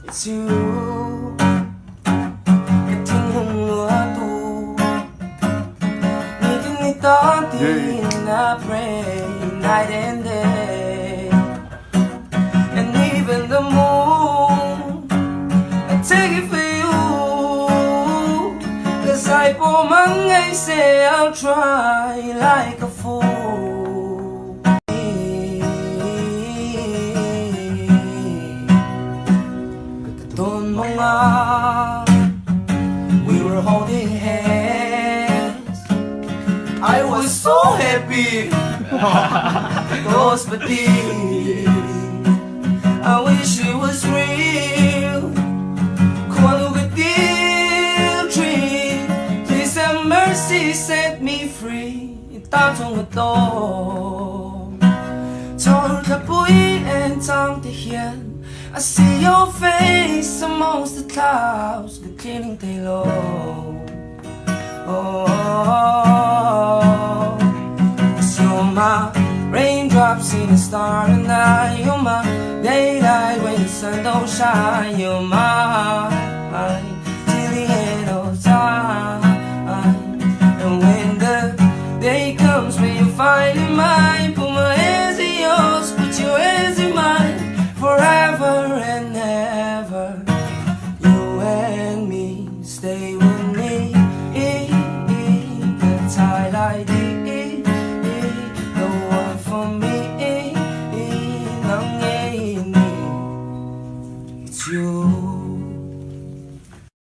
It's you. Cái thiên hùng mưa tu. Need to I pray night and day. And even the moon, I take it for you. Cause I pour my ngei, say I'll try like a fool. Don't know, we were holding hands. I was so happy. Those fatigue, I wish it was real. Come look at the tree. Please have mercy, set me free. Ta trong một tô, cho thật vui and trong the hian. I see your face amongst the clouds, the cleaning thei low. You're my raindrops in a starry night. You're my daylight when the sun don't shine. You're my till the end of time. And when the day comes when you're finally mine, put my hands in